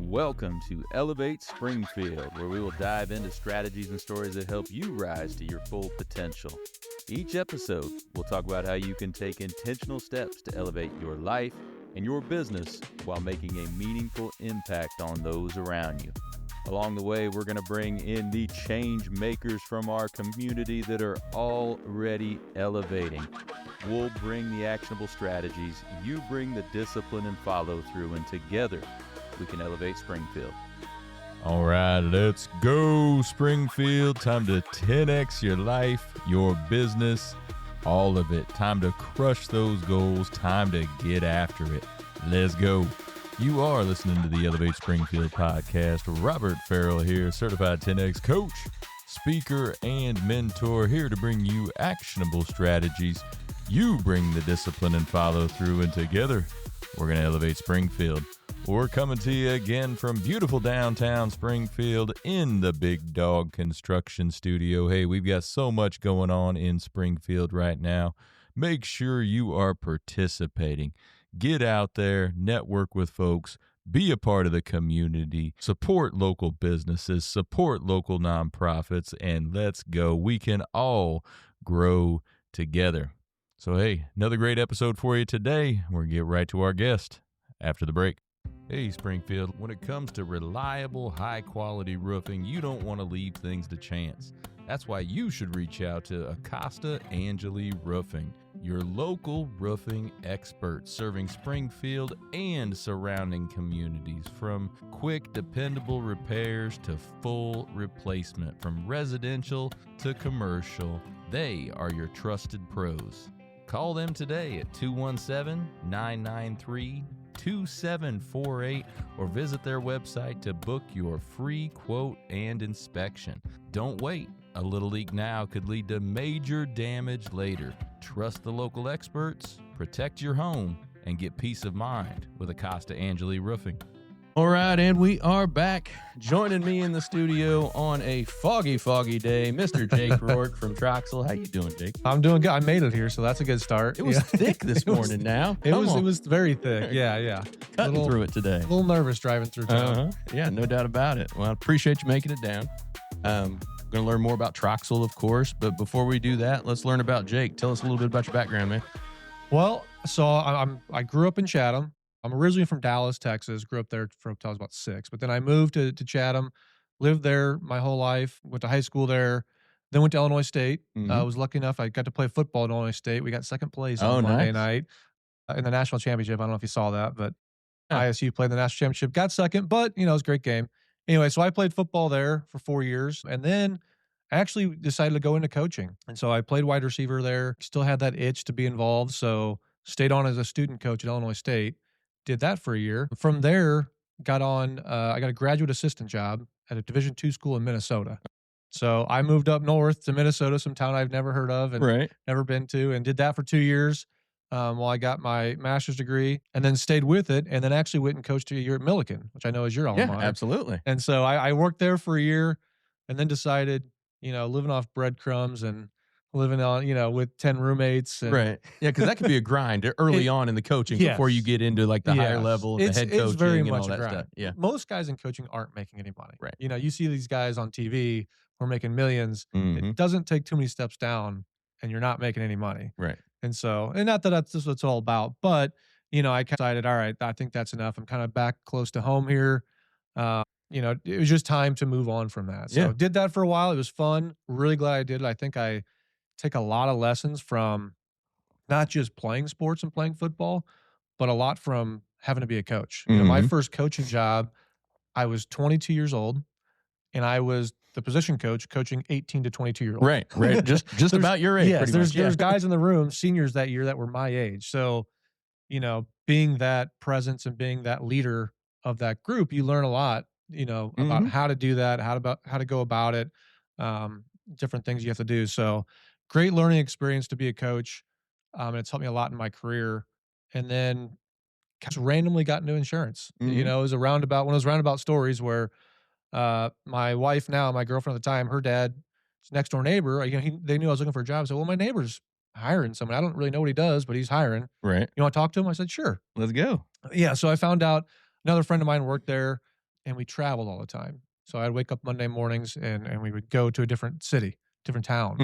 Welcome to Elevate Springfield, where we will dive into strategies and stories that help you rise to your full potential. Each episode, we'll talk about how you can take intentional steps to elevate your life and your business while making a meaningful impact on those around you. Along the way, we're going to bring in the change makers from our community that are already elevating. We'll bring the actionable strategies, you bring the discipline and follow through, and together we can elevate Springfield. All right, let's go, Springfield. Time to 10x your life, your business, all of it. Time to crush those goals. Time to get after it. Let's go. You are listening to the Elevate Springfield podcast. Robert Farrell here, certified 10X coach, speaker, and mentor, here to bring you actionable strategies. You bring the discipline and follow through, and together we're going to elevate Springfield. We're coming to you again from beautiful downtown Springfield in the Big Dog Construction Studio. Hey, we've got so much going on in Springfield right now. Make sure you are participating. Get out there, network with folks, be a part of the community, support local businesses, support local nonprofits, and let's go. We can all grow together. So, hey, another great episode for you today. We're going to get right to our guest after the break. Hey, Springfield, when it comes to reliable, high-quality roofing, you don't want to leave things to chance. That's why you should reach out to Acosta Angeli Roofing, your local roofing expert, serving Springfield and surrounding communities. From quick, dependable repairs to full replacement, from residential to commercial, they are your trusted pros. Call them today at 217-993-2748 or visit their website to book your free quote and inspection. Don't wait. A little leak now could lead to major damage later. Trust the local experts, protect your home, and get peace of mind with Acosta Angeli Roofing. All right, and we are back. Joining me in the studio on a foggy day, Mr. Jake Rourke from Troxell. How you doing, Jake? I'm doing good. I made it here, so that's a good start. It was thick this morning now. It was very thick. Yeah. Cutting through it today. A little nervous driving through town. Yeah, no doubt about it. Well, I appreciate you making it down. Going to learn more about Troxell, of course, but before we do that, let's learn about Jake. Tell us a little bit about your background, man. Well, so I grew up in Chatham. I'm originally from Dallas, Texas. Grew up there until I was about 6. But then I moved to Chatham, lived there my whole life, went to high school there, then went to Illinois State. I was lucky enough, I got to play football at Illinois State. We got second place on Monday night in the national championship. I don't know if you saw that, but ISU played the national championship, got second, but, it was a great game. Anyway, so I played football there for 4 years, and then I actually decided to go into coaching. And so I played wide receiver there, still had that itch to be involved, so stayed on as a student coach at Illinois State. Did that for a year. From there, I got a graduate assistant job at a Division II school in Minnesota. So I moved up north to Minnesota, some town I've never heard of and never been to, and did that for 2 years while I got my master's degree, and then stayed with it, and then actually went and coached a year at Milliken, which I know is your alma mater. Yeah, absolutely. And so I worked there for a year and then decided, living off breadcrumbs and living on, with 10 roommates. And right. Yeah, because that could be a grind early on in the coaching before you get into like the higher level, the head coaching, very and much all that grind. stuff. Yeah. Most guys in coaching aren't making any money. Right. You see these guys on TV who are making millions. Mm-hmm. It doesn't take too many steps down and you're not making any money. Right. And so, and not that that's what it's all about, but, I decided, all right, I think that's enough. I'm kind of back close to home here. It was just time to move on from that. So did that for a while. It was fun. Really glad I did it. I think I take a lot of lessons from not just playing sports and playing football, but a lot from having to be a coach. My first coaching job, I was 22 years old, and I was the position coach coaching 18 to 22-year-olds. Right. Just about your age. Yes, there's guys in the room, seniors that year, that were my age. So, being that presence and being that leader of that group, you learn a lot, about how to do that, how to go about it, different things you have to do. So great learning experience to be a coach. And it's helped me a lot in my career. And then just randomly got into insurance. It was one of those roundabout stories where my wife now, my girlfriend at the time, her dad's next door neighbor, they knew I was looking for a job. I said, well, my neighbor's hiring someone. I don't really know what he does, but he's hiring. Right. You want to talk to him? I said, sure. Let's go. Yeah. So I found out another friend of mine worked there. and we traveled all the time. So I'd wake up Monday mornings and we would go to a different city, different town,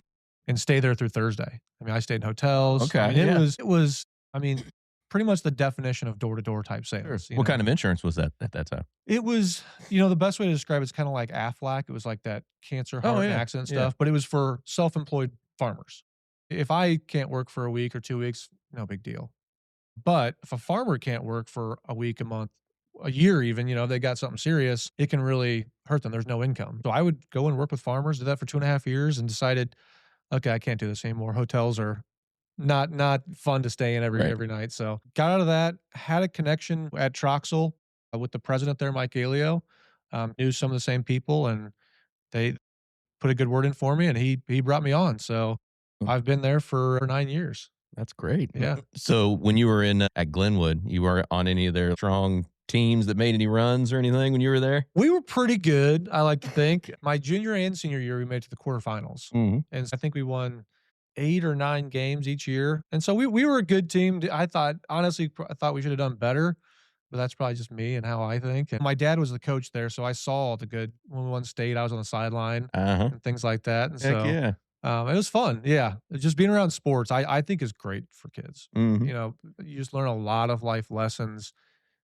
and stay there through Thursday. I mean, I stayed in hotels. I Okay, mean, yeah. it was, I mean, pretty much the definition of door to door type Sure. sales. What kind of insurance was that at that time? It was, the best way to describe it's kind of like Aflac. It was like that cancer, heart, and yeah. accident Yeah. stuff, but it was for self-employed farmers. If I can't work for a week or 2 weeks, no big deal. But if a farmer can't work for a week, a month, a year even, they got something serious, it can really hurt them. There's no income. So I would go and work with farmers, did that for 2.5 years and decided, okay, I can't do this anymore. Hotels are not fun to stay in Right. every night. So got out of that, had a connection at Troxell with the president there, Mike Galeo, knew some of the same people and they put a good word in for me and he brought me on. So I've been there for 9 years. That's great. Yeah. So when you were at Glenwood, you were on any of their strong teams that made any runs or anything when you were there? We were pretty good, I like to think. My junior and senior year, we made it to the quarterfinals. Mm-hmm. And I think we won 8 or 9 games each year. And so we were a good team. I thought we should have done better, but that's probably just me and how I think. And my dad was the coach there, so I saw the good. When we won state, I was on the sideline and things like that. And Heck yeah. It was fun. Yeah. Just being around sports, I think is great for kids. Mhm. You just learn a lot of life lessons.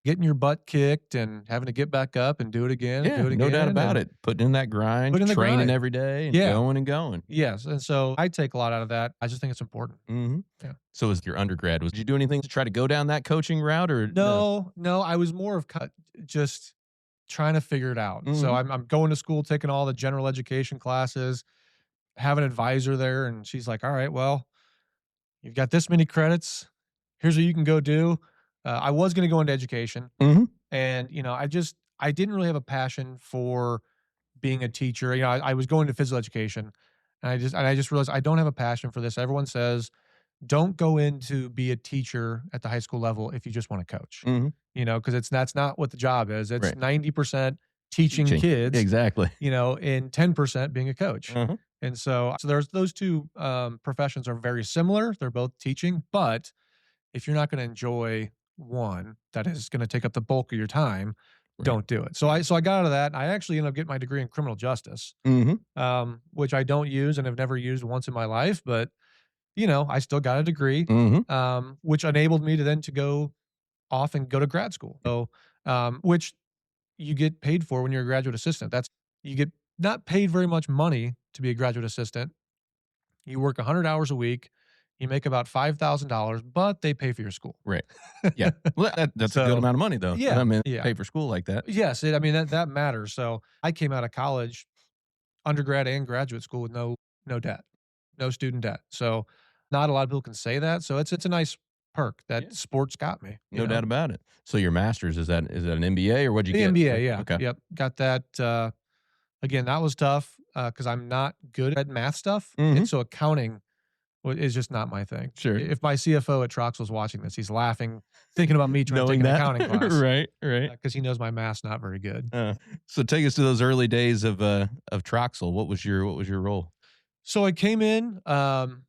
Getting your butt kicked and having to get back up and do it again. Yeah, do it again. no doubt about it. Putting in that grind, training grind. every day, and Yeah. going and going. Yes. And so I take a lot out of that. I just think it's important. Mm-hmm. Yeah. So as your undergrad, did you do anything to try to go down that coaching route or No, I was more of just trying to figure it out. So Mhm. I'm going to school, taking all the general education classes, have an advisor there, and she's like, all right, well, you've got this many credits. Here's what you can go do. I was going to go into education. Mhm. And, I didn't really have a passion for being a teacher. I was going to physical education and I just realized I don't have a passion for this. Everyone says, don't go in to be a teacher at the high school level if you just want to coach, Mhm. Because that's not what the job is. It's Right. 90% teaching kids, Exactly. and 10% being a coach. Uh-huh. And so there's those two professions are very similar. They're both teaching, but if you're not going to enjoy one that is going to take up the bulk of your time, Right. don't do it. So I got out of that. I actually ended up getting my degree in criminal justice, Mm-hmm. which I don't use and have never used once in my life, but I still got a degree, Mm-hmm. which enabled me to then to go off and go to grad school. So, which you get paid for when you're a graduate assistant. You get not paid very much money to be a graduate assistant. You work 100 hours a week. You make about $5,000, but they pay for your school. Right. Yeah. Well, that's a good So, amount of money, though. yeah, I mean, yeah. pay for school like that. Yes, that matters. So I came out of college, undergrad and graduate school with no debt, no student debt. So not a lot of people can say that. So it's a nice perk that sports got me. No doubt about it. So your master's, is that an MBA or what'd you The get? MBA, yeah. Okay. Yep. Got that. Again, that was tough because I'm not good at math stuff. Mhm. And so accounting is just not my thing. Sure. If my CFO at Troxell is watching this, he's laughing, thinking about me trying to Knowing take an that. accounting class. Right. Because he knows my math's not very good. So take us to those early days of Troxell. What was your role? So I came in, and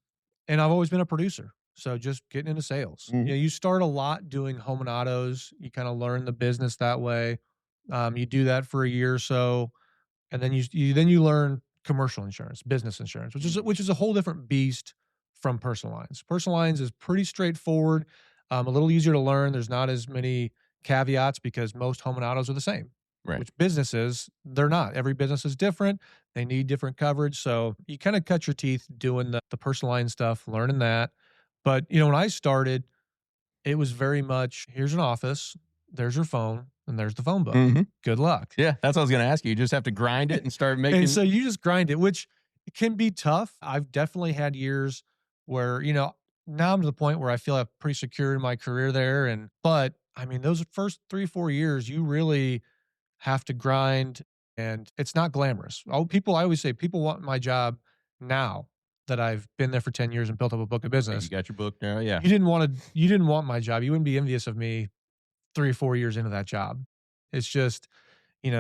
I've always been a producer. So just getting into sales. Mhm. You start a lot doing home and autos. You kind of learn the business that way. You do that for a year or so, and then you learn commercial insurance, business insurance, which is a whole different beast from personal lines. Personal lines is pretty straightforward, a little easier to learn. There's not as many caveats because most home and autos are the same. Right. Which businesses, they're not. Every business is different. They need different coverage. So you kind of cut your teeth doing the personal line stuff, learning that. But, when I started, it was very much, here's an office, there's your phone, and there's the phone book. Mhm. Good luck. Yeah, that's what I was going to ask you. You just have to grind it and start making. And so you just grind it, which can be tough. I've definitely had years where, now I'm to the point where I feel I'm pretty secure in my career there. But I mean, those first 3-4 years, you really have to grind and it's not glamorous. I always say people want my job now that I've been there for 10 years and built up a book of business. You got your book now, yeah. You didn't want my job. You wouldn't be envious of me 3 or 4 years into that job. It's just, you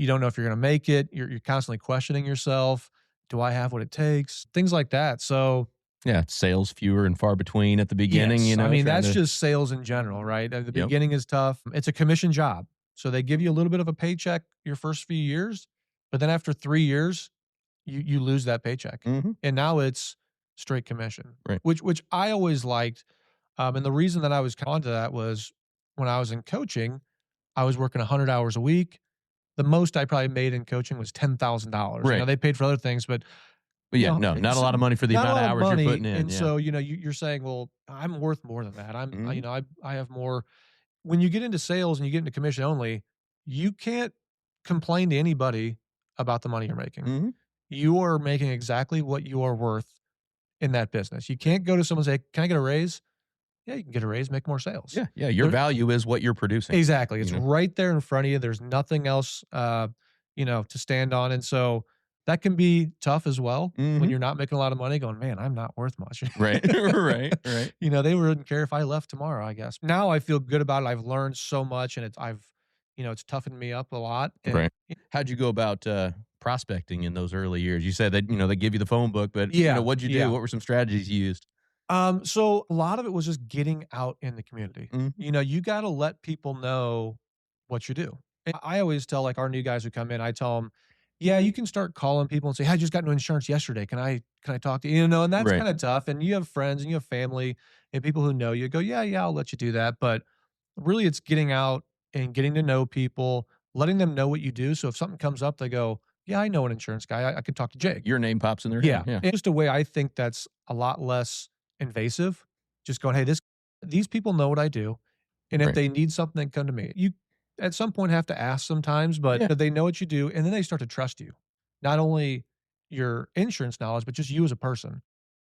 don't know if you're going to make it. You're constantly questioning yourself. Do I have what it takes? Things like that. So yeah, sales fewer and far between at the beginning. yes, I mean, trying that's to- just sales in general, right? The beginning is tough. It's a commission job. So they give you a little bit of a paycheck your first few years, but then after 3 years, you lose that paycheck. Mm-hmm. And now it's straight commission, Right. which I always liked. And the reason that I was onto that was when I was in coaching, I was working 100 hours a week. The most I probably made in coaching was $10,000. Right. They paid for other things, but But yeah, you know, no, not a lot of money for the not a amount of lot of hours money. you're putting in. And Yeah. so, you're saying, well, I'm worth more than that. Mhm. I have more. When you get into sales and you get into commission only, you can't complain to anybody about the money you're making. Mm-hmm. You are making exactly what you are worth in that business. You can't go to someone and say, "Can I get a raise?" Yeah, you can get a raise, make more sales. Yeah. Yeah. Your value is what you're producing. Exactly. It's you know? right there in front of you. There's nothing else, to stand on. And so that can be tough as well when Mhm. you're not making a lot of money going, man, I'm not worth much. Right. Right. Right. They wouldn't care if I left tomorrow, I guess. Now I feel good about it. I've learned so much and it's toughened me up a lot. And Right. How'd you go about prospecting in those early years? You said that, they give you the phone book, but, Yeah, what'd you do? yeah. What were some strategies you used? So a lot of it was just getting out in the community. Mhm. You got to let people know what you do. And I always tell like our new guys who come in, I tell them, yeah, you can start calling people and say, "Hey, I just got new insurance yesterday. Can I talk to you?" And that's Right. kind of tough. And you have friends and you have family and people who know you go, "Yeah, yeah, I'll let you do that." But really it's getting out and getting to know people, letting them know what you do. So if something comes up, they go, "Yeah, I know an insurance guy. I could talk to Jake." Your name pops in their Yeah. head. Yeah. It's just a way I think that's a lot less invasive. Just going, "Hey, these people know what I do, and if Right. they need something, come to me." You at some point have to ask sometimes, but Yeah. they know what you do, and then they start to trust you. Not only your insurance knowledge, but just you as a person.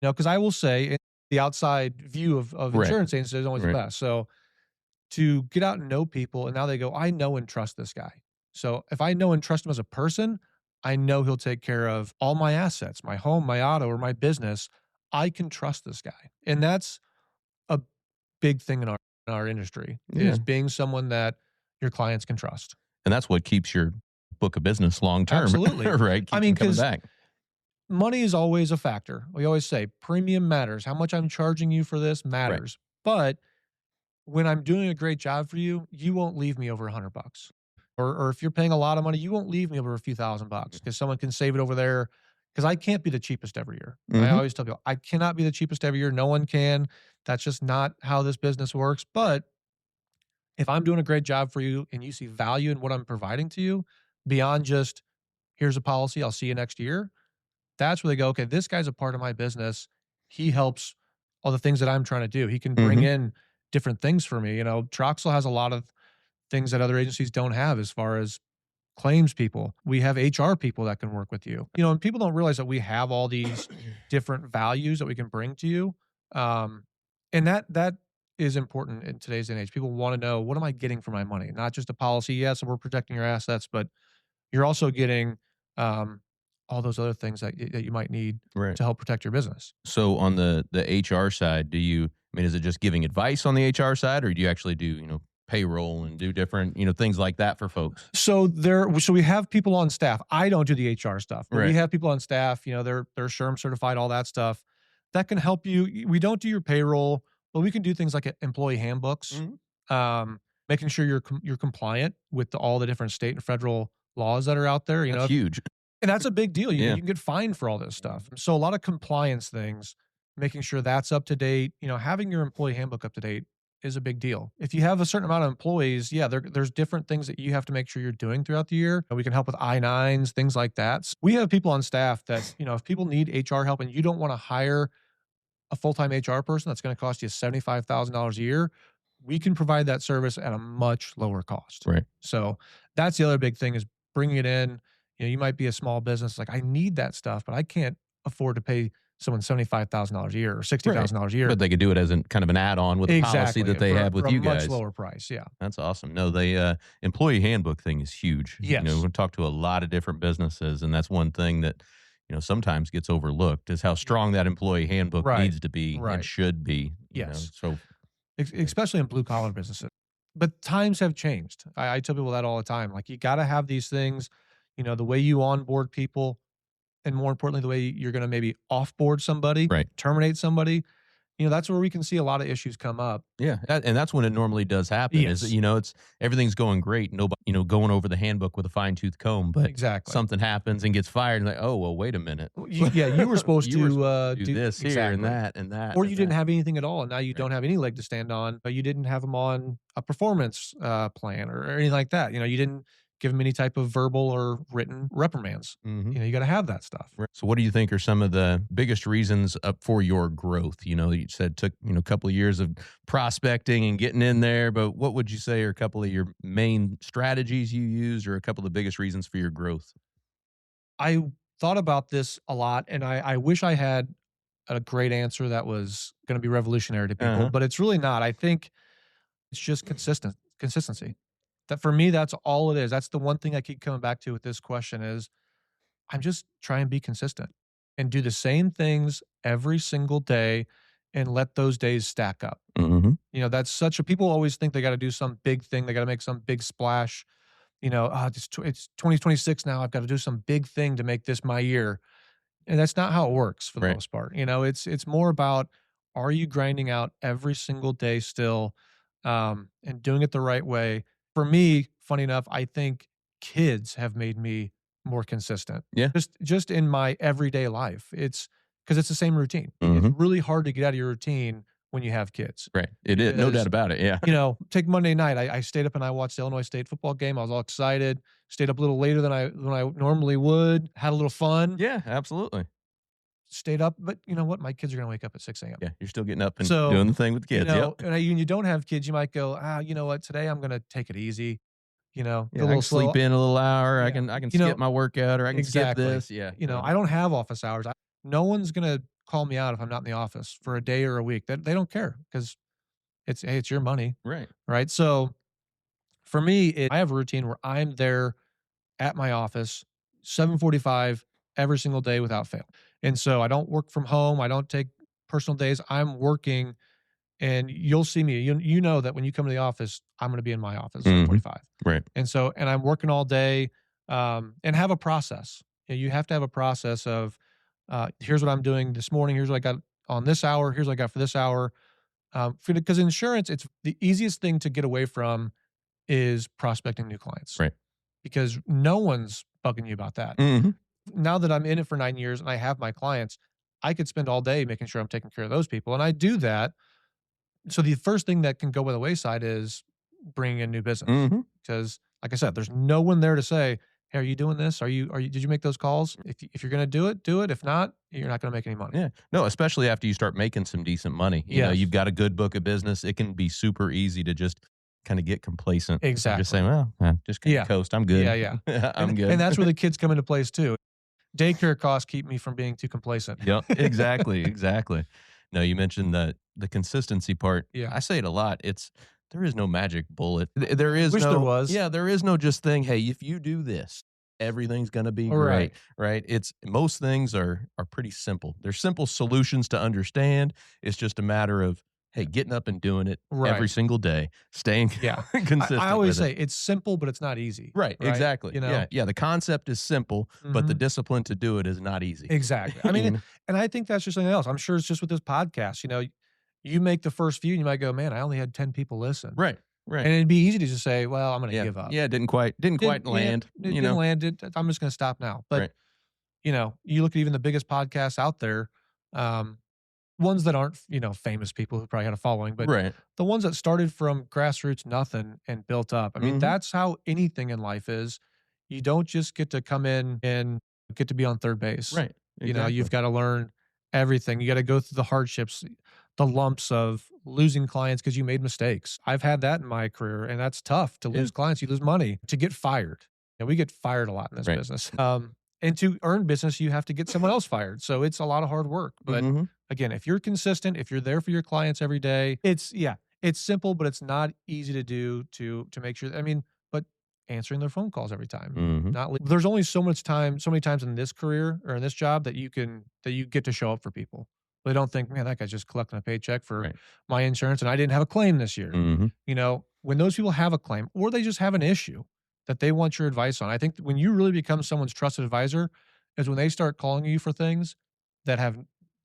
Because I will say the outside view of Right. insurance agents is always the Right. best. So to get out and know people, and now they go, "I know and trust this guy." So if I know and trust him as a person, I know he'll take care of all my assets, my home, my auto, or my business. I can trust this guy. And that's a big thing in our industry Yeah. is being someone that your clients can trust. And that's what keeps your book of business long term. Absolutely. Right. Keeps them coming 'Cause back. money is always a factor. We always say premium matters. How much I'm charging you for this matters. But when I'm doing a great job for you, you won't leave me over $100. Or if you're paying a lot of money, you won't leave me over a few $1,000 because someone can save it over there. Because I can't be the cheapest every year. I Mhm. always tell people I cannot be the cheapest every year. No one can. That's just not how this business works. But if I'm doing a great job for you and you see value in what I'm providing to you beyond just here's a policy, I'll see you next year. That's where they go, okay, this guy's a part of my business. He helps all the things that I'm trying to do. He can bring Mhm. in different things for me. Troxell has a lot of things that other agencies don't have as far as claims people. We have HR people that can work with you. And people don't realize that we have all these different values that we can bring to you. And that is important in today's day and age. People want to know, what am I getting for my money? Not just a policy. Yes, we're protecting your assets, but you're also getting all those other things that you might need Right. to help protect your business. So on the HR side, is it just giving advice on the HR side, or do you actually do, payroll and do different, things like that for folks? So we have people on staff. I don't do the HR stuff, but we Right. have people on staff, they're SHRM certified, all that stuff that can help you. We don't do your payroll, but we can do things like employee handbooks, making sure you're compliant with all the different state and federal laws that are out there. That's huge. And that's a big deal. Yeah. You can get fined for all this stuff. So a lot of compliance things, making sure that's up to date. Having your employee handbook up to date is a big deal. If you have a certain amount of employees, yeah, there's different things that you have to make sure you're doing throughout the year. We can help with I-9s, things like that. We have people on staff that, if people need HR help and you don't want to hire a full-time HR person that's going to cost you $75,000 a year, we can provide that service at a much lower cost. Right. So that's the other big thing is bringing it in. You might be a small business like, I need that stuff, but I can't afford to pay someone $75,000 a year or $60,000 a year. But they could do it as kind of an add-on with a policy that they have with you guys. Much lower price. Yeah. That's awesome. No, the employee handbook thing is huge. Yes. We talk to a lot of different businesses, and that's one thing that sometimes gets overlooked is how strong that employee handbook needs to be and should be. Yes. So especially in blue collar businesses. But times have changed. I tell people that all the time. Like, you got to have these things, the way you onboard people, and more importantly, the way you're going to maybe offboard somebody, Right. terminate somebody. that's where we can see a lot of issues come up. Yeah, and that's when it normally does happen. Is that, Yes. it's everything's going great, nobody, going over the handbook with a fine tooth comb, but Exactly. something happens and gets fired, and like, oh well, wait a minute, Well, you were supposed you were to supposed to do this here and exactly. that and that, Or and you didn't that. have anything at all, and now you Right. don't have any leg to stand on, but you didn't have them on a performance plan or anything like that. You didn't give them any type of verbal or written reprimands. Mhm. You got to have that stuff. Right. So, what do you think are some of the biggest reasons for your growth? You said took a couple of years of prospecting and getting in there, but what would you say are a couple of your main strategies you used, or a couple of the biggest reasons for your growth? I thought about this a lot, and I wish I had a great answer that was going to be revolutionary to people, Uh-huh. but it's really not. I think it's just consistency. That for me, that's all it is. That's the one thing I keep coming back to with this question is I'm just trying to be consistent and do the same things every single day and let those days stack up. Mhm. That's such a people always think they got to do some big thing, they got to make some big splash. It's 2026 now. I've got to do some big thing to make this my year. And that's not how it works for the Right. most part. It's more about are you grinding out every single day still, and doing it the right way. For me, funny enough, I think kids have made me more consistent. Yeah. Just in my everyday life. It's because it's the same routine. It's Mhm. really hard to get out of your routine when you have kids. Right. It is, no doubt Because about it. Yeah. take Monday night. I stayed up and I watched the Illinois State football game. I was all excited. Stayed up a little later than I normally would. Had a little fun. Yeah. Absolutely. Stayed up, but you know what? My kids are gonna wake up at 6 a.m. Yeah. You're still getting up and So, doing the thing with the kids. Yep. and when you don't have kids, you might go, you know what? Today I'm gonna take it easy. Go Yeah. a I little can sleep slow. in a little hour. I Yeah. can You skip know my workout, or I can skip exactly. this. Yeah. I don't have office hours. No one's gonna call me out if I'm not in the office for a day or a week. They don't care because it's your money, Right. right? So for me, I have a routine where I'm there at my office 7:45 every single day without fail. And so I don't work from home. I don't take personal days. I'm working and you'll see me. You know that when you come to the office, I'm going to be in my office at Mhm. 7:45. Right. And I'm working all day, and have a process. You have to have a process of here's what I'm doing this morning. Here's what I got on this hour. Here's what I got for this hour. Because insurance, it's the easiest thing to get away from is prospecting new clients Right. because no one's bugging you about that. Mhm. Now that I'm in it for 9 years and I have my clients, I could spend all day making sure I'm taking care of those people, and I do that. So the first thing that can go by the wayside is bringing in new business Mhm. because, like I said, there's no one there to say, "Hey, are you doing this? Did you make those calls? If you're gonna do it, do it. If not, you're not gonna make any money." Yeah. No, especially after you start making some decent money. Yes. You've got a good book of business. It can be super easy to just kind of get complacent. Exactly. Just saying, well, just Yeah. coast. I'm good. Yeah. I'm good. And that's where the kids come into place too. Daycare costs keep me from being too complacent. Yep. Exactly. Exactly. No, you mentioned the consistency part. Yeah. I say it a lot. There is no magic bullet. There is Wish no there was. Yeah, there is no just thing, hey, if you do this, everything's gonna be All great. right. Right. It's most things are pretty simple. They're simple solutions to understand. It's just a matter of, hey, getting up and doing it every Right. single day, staying Yeah. consistent. I always with say it. it's simple, but it's not easy. Right, exactly. Yeah, yeah. The concept is simple, but the Mhm. discipline to do it is not easy. Exactly. I You mean, know? and I think that's just something else. I'm sure it's just with this podcast. You make the first few, and you might go, "Man, I only had 10 people listen." Right, right. And it'd be easy to just say, "Well, I'm going to Yeah, give up." yeah. Didn't quite land. It didn't land. I'm just going to stop now. But Right. you look at even the biggest podcasts out there, um, ones that aren't famous people who probably had a following, but Right. the ones that started from grassroots nothing and built up. I mean, Mhm. that's how anything in life is. You don't just get to come in and get to be on third base. Right. Exactly. You've got to learn everything. You got to go through the hardships, the lumps of losing clients because you made mistakes. I've had that in my career, and that's tough to Yeah. lose clients. You lose money, to get fired. We get fired a lot in this Right. business. And to earn business, you have to get someone else fired. So it's a lot of hard work. But Mhm. again, if you're consistent, if you're there for your clients every day, it's simple, but it's not easy to do to make sure. I mean, but answering their phone calls every time. Mhm. There's only so many times in this career or in this job that you get to show up for people. They don't think, man, that guy's just collecting a paycheck for Right. my insurance and I didn't have a claim this year. Mhm. When those people have a claim or they just have an issue that they want your advice on, I think when you really become someone's trusted advisor is when they start calling you for things that have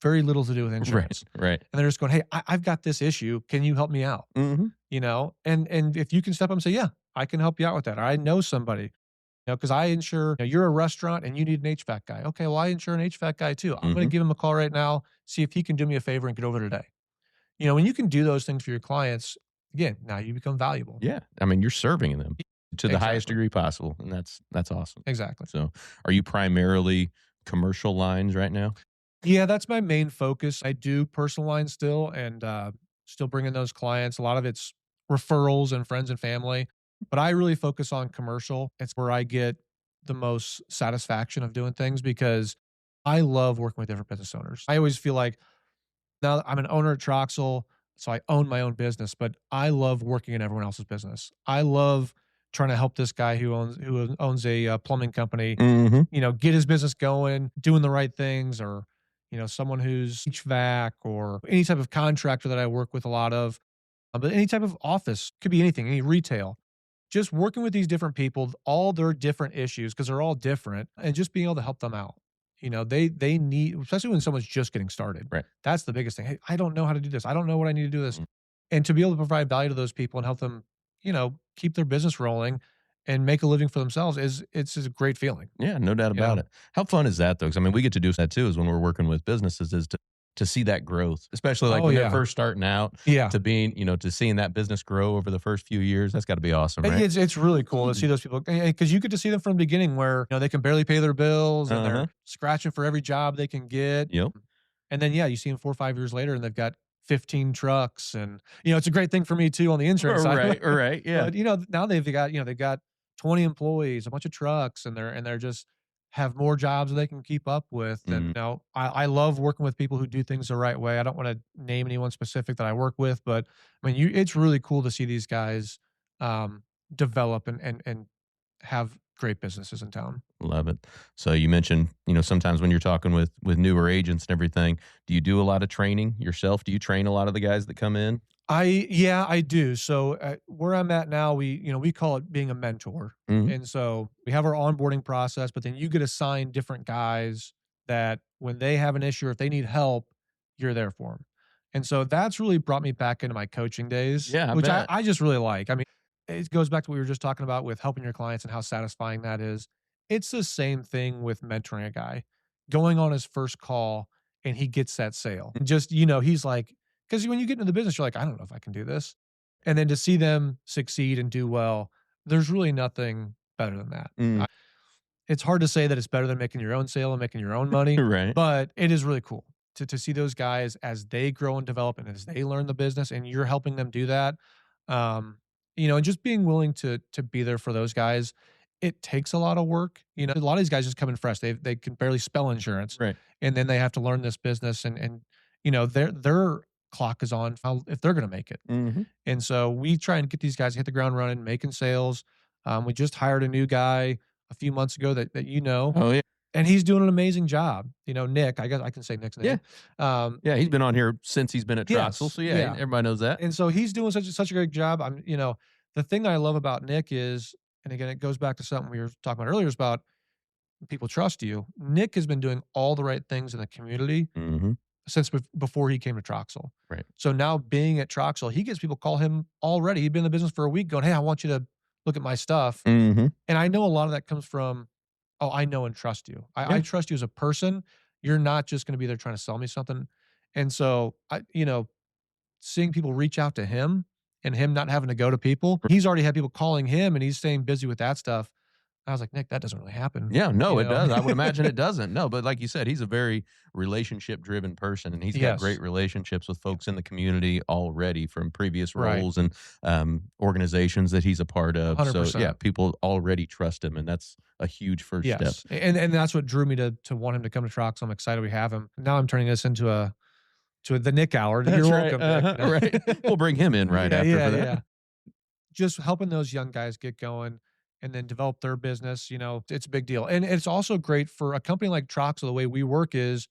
very little to do with Right. insurance. Right. And they're just going, "Hey, I've got this issue. Can you help me out?" Hmm. And if you can step up and say, "Yeah, I can help you out with that," or "I know somebody," because I insure, you're a restaurant and you need an HVAC guy. Okay, well, I insure an HVAC guy too. I'm going Hmm. to give him a call right now, see if he can do me a favor and get over today. When you can do those things for your clients, again, now you become valuable. Yeah. I mean, you're serving them to the highest Exactly. degree possible, and that's awesome. Exactly. So, are you primarily commercial lines right now? Yeah, that's my main focus. I do personal lines still and still bring in those clients. A lot of it's referrals and friends and family, but I really focus on commercial. It's where I get the most satisfaction of doing things because I love working with different business owners. I always feel like now I'm an owner at Troxell, so I own my own business, but I love working in everyone else's business. I love trying to help this guy who owns a plumbing company, Hmm. get his business going, doing the right things, or someone who's HVAC or any type of contractor that I work with a lot of, but any type of office could be anything, any retail. Just working with these different people, all their different issues because they're all different, and just being able to help them out. They need, especially when someone's just getting started. Right. That's the biggest thing. Hey, I don't know how to do this. I don't know what I need to do this, Mm. and to be able to provide value to those people and help them, keep their business rolling and make a living for themselves it's a great feeling. Yeah, no doubt You about know. it. How fun is that though? Because I mean, we get to do that too. Is when we're working with businesses, is to see that growth, especially like Oh when they're yeah, first starting out, yeah. to being, to seeing that business grow over the first few years. That's got to be awesome, right? It's really cool to see those people because you get to see them from the beginning where they can barely pay their bills and Uh they're huh. scratching for every job they can get. Yep. And then, yeah, you see them 4 or 5 years later, and they've got 15 trucks, and, it's a great thing for me too on the insurance side. Right. Right. Yeah. But, now they've got 20 employees, a bunch of trucks, and they're just have more jobs that they can keep up with. And, Mm, I love working with people who do things the right way. I don't wanna name anyone specific that I work with, but, I mean, it's really cool to see these guys, um, develop and have great businesses in town. love it. So you mentioned, sometimes when you're talking with newer agents and everything, do you do a lot of training yourself? Do you train a lot of the guys that come in? Yeah, I do. So where I'm at now, we call it being a mentor, Hmm. and so we have our onboarding process, but then you get assigned different guys that when they have an issue or if they need help, you're there for them. And so that's really brought me back into my coaching days, Yeah, I which I, bet. I just really like. I mean, it goes back to what we were just talking about with helping your clients and how satisfying that is. It's the same thing with mentoring a guy, going on his first call and he gets that sale. And just, he's like, because when you get into the business, you're like, I don't know if I can do this. And then to see them succeed and do well, there's really nothing better than that. Mm, It's hard to say that it's better than making your own sale and making your own money, right. but it is really cool to see those guys as they grow and develop and as they learn the business and you're helping them do that. And just being willing to be there for those guys. It takes a lot of work. A lot of these guys just come in fresh. They can barely spell insurance Right. and then they have to learn this business and their clock is on if they're going to make it. Hmm. And so we try and get these guys to hit the ground running, making sales. We just hired a new guy a few months ago that Oh yeah. and he's doing an amazing job. Nick, I guess I can say Nick's Yeah. name. Um, Yeah. He's been on here since he's been at Troxell. yes, So yeah, yeah. everybody knows that. And so he's doing such a great job. The thing that I love about Nick is, and again, it goes back to something we were talking about earlier, is about people trust you. Nick has been doing all the right things in the community Hmm. since before he came to Troxell. Right. So now being at Troxell, he gets people call him already. He'd been in the business for a week going, "Hey, I want you to look at my stuff." Hmm. And I know a lot of that comes from, "Oh, I know and trust you. I Yeah. trust you as a person. You're not just going to be there trying to sell me something." And so seeing people reach out to him and him not having to go to people, he's already had people calling him and he's staying busy with that stuff. I was like, Nick, that doesn't really happen. Yeah, no, You it know? does. I would imagine it doesn't. No, but like you said, he's a very relationship driven person and he's got great Yes. relationships with folks in the community already from previous Right. roles and organizations that he's a part of. So yeah, 100%. people already trust him and that's a huge first step. Yes. And that's what drew me to want him to come to Trox. I'm excited we have him. Now I'm turning this into to the Nick hour. That's You're right. welcome, Nick. Right. We'll bring him in right Yeah, after yeah, for that. yeah. Just helping those young guys get going and then develop their business, it's a big deal. And it's also great for a company like Troxel. The way we work is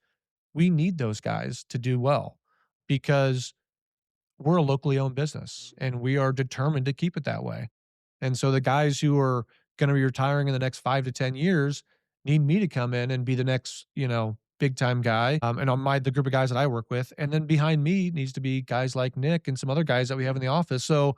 we need those guys to do well because we're a locally owned business and we are determined to keep it that way. And so the guys who are going to be retiring in the next 5 to 10 years need me to come in and be the next, big big time guy. And on the group of guys that I work with. And then behind me needs to be guys like Nick and some other guys that we have in the office. So,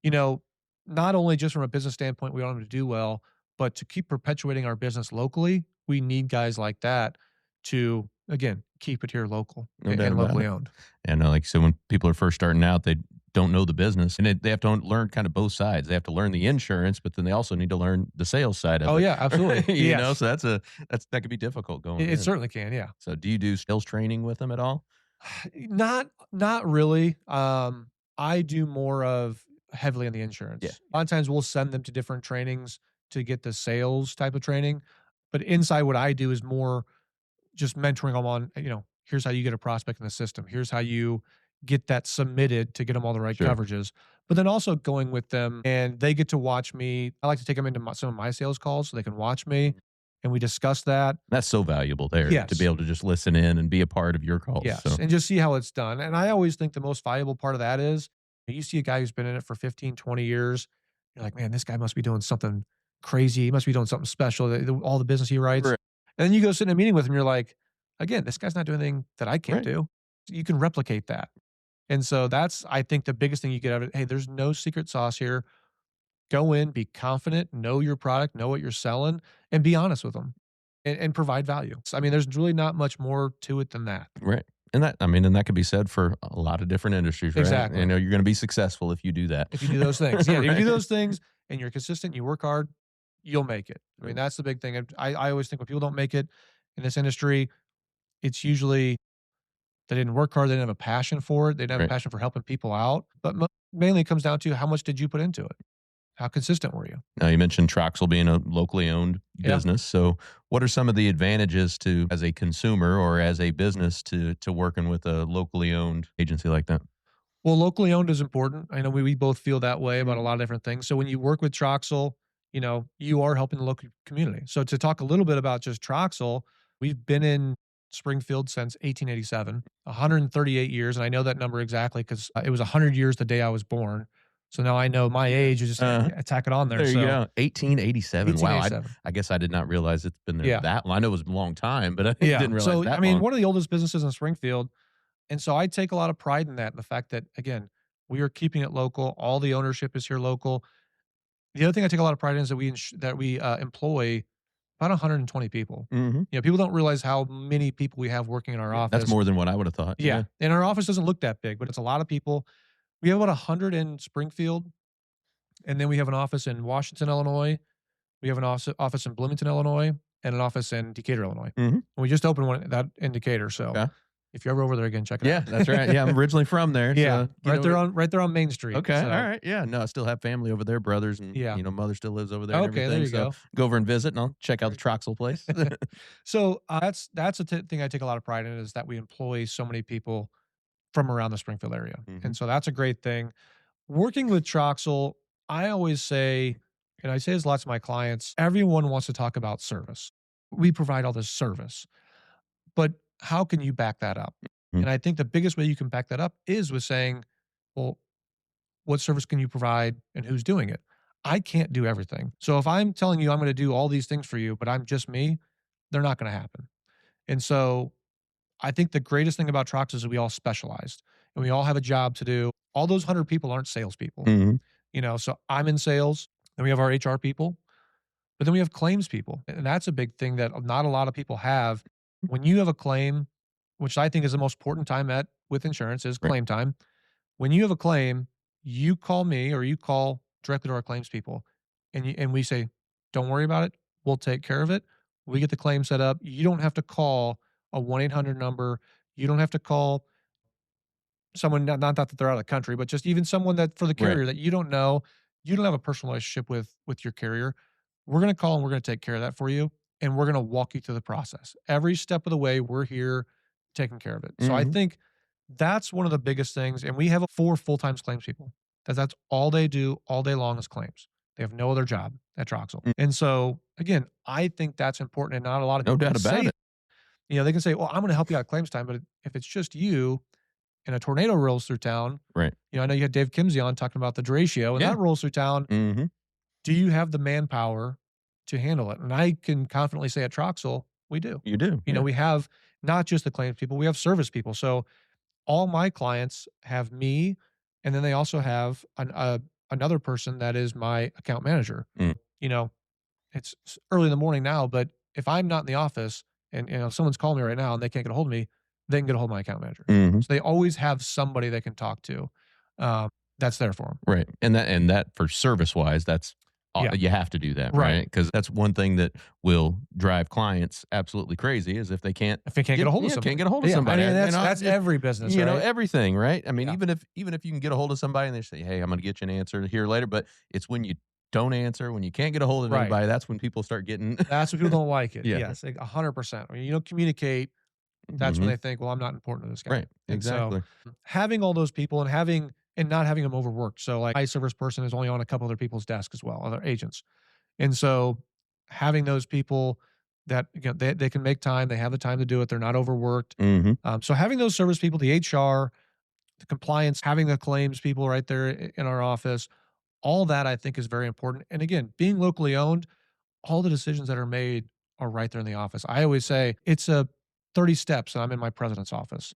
you know, not only just from a business standpoint, we want them to do well, but to keep perpetuating our business locally, we need guys like that to, again, keep it here local No doubt and about locally it. owned. And like so, when people are first starting out, they don't know the business, and they have to learn kind of both sides. They have to learn the insurance, but then they also need to learn the sales side of Oh it. yeah, absolutely. You Yes. know, so that could be difficult going It in. certainly can. Yeah. So, do you do sales training with them at all? Not really. I do more of heavily on the insurance. Yeah. A lot of times we'll send them to different trainings to get the sales type of training, but inside what I do is more just mentoring them on, here's how you get a prospect in the system. Here's how you get that submitted to get them all the right Sure. coverages. But then also going with them and they get to watch me. I like to take them into some of my sales calls so they can watch me and we discuss that. That's so valuable there to Yes. be able to just listen in and be a part of your calls. Yes, So, and just see how it's done. And I always think the most valuable part of that is you see a guy who's been in it for 15, 20 years. You're like, man, this guy must be doing something crazy. He must be doing something special. All the business he writes. Right. And then you go sit in a meeting with him. You're like, again, this guy's not doing anything that I can't Right. do. You can replicate that. And so that's, I think, the biggest thing you get out of it. Hey, there's no secret sauce here. Go in, be confident, know your product, know what you're selling, and be honest with them and provide value. So, I mean, there's really not much more to it than that. right. And that could be said for a lot of different industries, right? Exactly. You know, you're going to be successful if you do that. If you do those things. Yeah, if you Right. do those things and you're consistent, you work hard, you'll make it. I mean, Right. that's the big thing. And I always think when people don't make it in this industry, it's usually they didn't work hard, they didn't have a passion for it, they didn't have a Right. passion for helping people out. But mainly it comes down to how much did you put into it? How consistent were you? Now, you mentioned Troxell being a locally owned Yeah. business. So, what are some of the advantages to, as a consumer or as a business, to working with a locally owned agency like that? Well, locally owned is important. I know we both feel that way about a lot of different things. So when you work with Troxell, you are helping the local community. So to talk a little bit about just Troxell, we've been in Springfield since 1887, 138 years. And I know that number exactly because it was 100 years the day I was born. So now I know my age. Is just tack it on there. There you So go. 1887. Wow. 1887. I guess I did not realize it's been there Yeah. that long. I know it was a long time, but I Yeah. didn't realize So that I mean, long. one of the oldest businesses in Springfield. And so I take a lot of pride in that, in the fact that, again, we are keeping it local. All the ownership is here local. The other thing I take a lot of pride in is that we employ about 120 people. Mhm. People don't realize how many people we have working in our office. That's more than what I would have thought. Yeah. And our office doesn't look that big, but it's a lot of people. We have about 100 in Springfield. And then we have an office in Washington, Illinois. We have an office in Bloomington, Illinois, and an office in Decatur, Illinois. Mhm. And we just opened one that in Decatur. So Okay. if you're ever over there again, check it Yeah, out. that's right. Yeah, I'm originally from there. Yeah, So, right there on Main Street. Okay. So- All right. Yeah. No, I still have family over there, brothers, and Yeah. mother still lives over there. and Okay, there everything, you so go. go over and visit, and I'll check out the Troxell place. So that's a thing I take a lot of pride in is that we employ so many people from around the Springfield area, Mhm. and so that's a great thing. Working with Troxell, I always say, and I say this lots to my clients, everyone wants to talk about service. We provide all this service, but how can you back that up? Mhm. And I think the biggest way you can back that up is with saying, well, what service can you provide and who's doing it? I can't do everything. So if I'm telling you I'm going to do all these things for you, but I'm just me, they're not going to happen. And so I think the greatest thing about Trox is that we all specialized and we all have a job to do. All those 100 people aren't salespeople. Mhm. So I'm in sales, then we have our HR people, but then we have claims people. And that's a big thing that not a lot of people have. When you have a claim, which I think is the most important time with insurance is Right. claim time. When you have a claim, you call me or you call directly to our claims people and we say, don't worry about it. We'll take care of it. We get the claim set up. You don't have to call a 1-800 number. You don't have to call someone, not that they're out of the country, but just even someone that for the Right. carrier that you don't know, you don't have a personal relationship with your carrier. We're going to call and we're going to take care of that for you. And we're going to walk you through the process. Every step of the way, we're here taking care of it. So I Mhm. think that's one of the biggest things. And we have 4 full-time claims people. That's all they do all day long is claims. They have no other job at Troxell. Mm. And so again, I think that's important. And not a lot of No people doubt can about say it. they can say, well, I'm going to help you out at claims time. But if it's just you and a tornado rolls through town, Right. I know you had Dave Kimsey on talking about the derecho and Yeah. that rolls through town. Mhm. Do you have the manpower to handle it? And I can confidently say at Troxell, We do. You do. You know, we have not just the claims people, we have service people. So all my clients have me, and then they also have another person that is my account manager. Mm. You know, it's early in the morning now, but if I'm not in the office and someone's calling me right now and they can't get a hold of me, they can get a hold of my account manager. Mhm. So they always have somebody they can talk to. That's there for them. Right. And that for service wise, that's Yeah. you have to do that, Right. right? Because that's one thing that will drive clients absolutely crazy is if they can't If they can't get a hold of yeah, somebody. can't get a hold of Yeah, somebody. I mean, And that's every business, you know, right? everything, right? I mean, Yeah. even if you can get a hold of somebody and they say, "Hey, I'm going to get you an answer here later," but it's when you don't answer, when you can't get a hold of Right. anybody, that's when people start getting That's when people don't like it. Yeah. Yes, like 100%. When you don't communicate, that's when Mhm. they think, well, I'm not important to this guy. Right. And so Exactly. having all those people and not having them overworked. So like my service person is only on a couple other people's desks as well, other agents. And so having those people that they can make time, they have the time to do it, they're not overworked. Mhm. So having those service people, the HR, the compliance, having the claims people right there in our office, all that I think is very important. And again, being locally owned, all the decisions that are made are right there in the office. I always say it's a 30 steps and I'm in my president's office.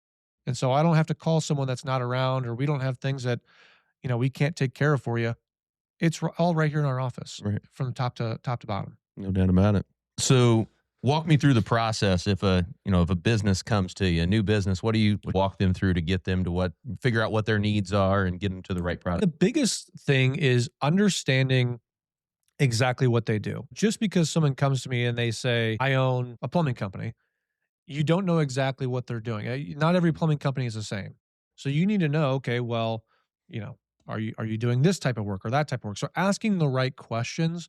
And so I don't have to call someone that's not around, or we don't have things that, we can't take care of for you. It's all right here in our office Right. from top to bottom. No doubt about it. So walk me through the process. If a business comes to you, a new business, what do you walk them through to get them to figure out what their needs are and get them to the right product? The biggest thing is understanding exactly what they do. Just because someone comes to me and they say, I own a plumbing company, you don't know exactly what they're doing. Not every plumbing company is the same. So you need to know, okay, well, are you doing this type of work or that type of work? So asking the right questions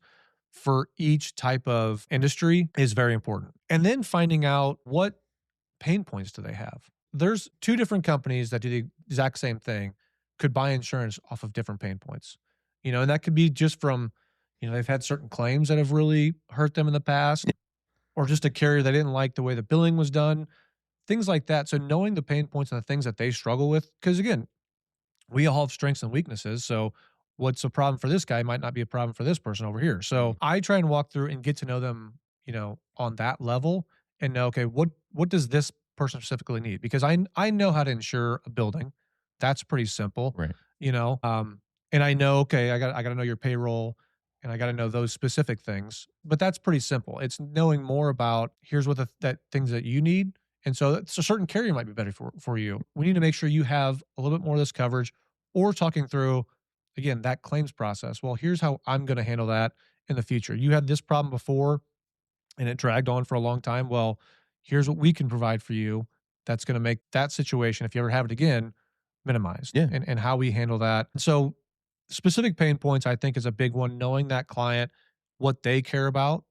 for each type of industry is very important. And then finding out what pain points do they have. There's two different companies that do the exact same thing, could buy insurance off of different pain points. And that could be just from, they've had certain claims that have really hurt them in the past, or just a carrier that didn't like the way the billing was done, things like that. So knowing the pain points and the things that they struggle with, because again, we all have strengths and weaknesses. So what's a problem for this guy might not be a problem for this person over here. So I try and walk through and get to know them, on that level, and know, okay, what does this person specifically need? Because I know how to insure a building. That's pretty simple. Right. And I know, okay, I got to know your payroll, and I got to know those specific things. But that's pretty simple. It's knowing more about, here's what that things that you need. And so a certain carrier might be better for you. We need to make sure you have a little bit more of this coverage, or talking through, again, that claims process. Well, here's how I'm going to handle that in the future. You had this problem before and it dragged on for a long time. Well, here's what we can provide for you that's going to make that situation, if you ever have it again, minimized. Yeah. And how we handle that. So specific pain points, I think, is a big one. Knowing that client, what they care about,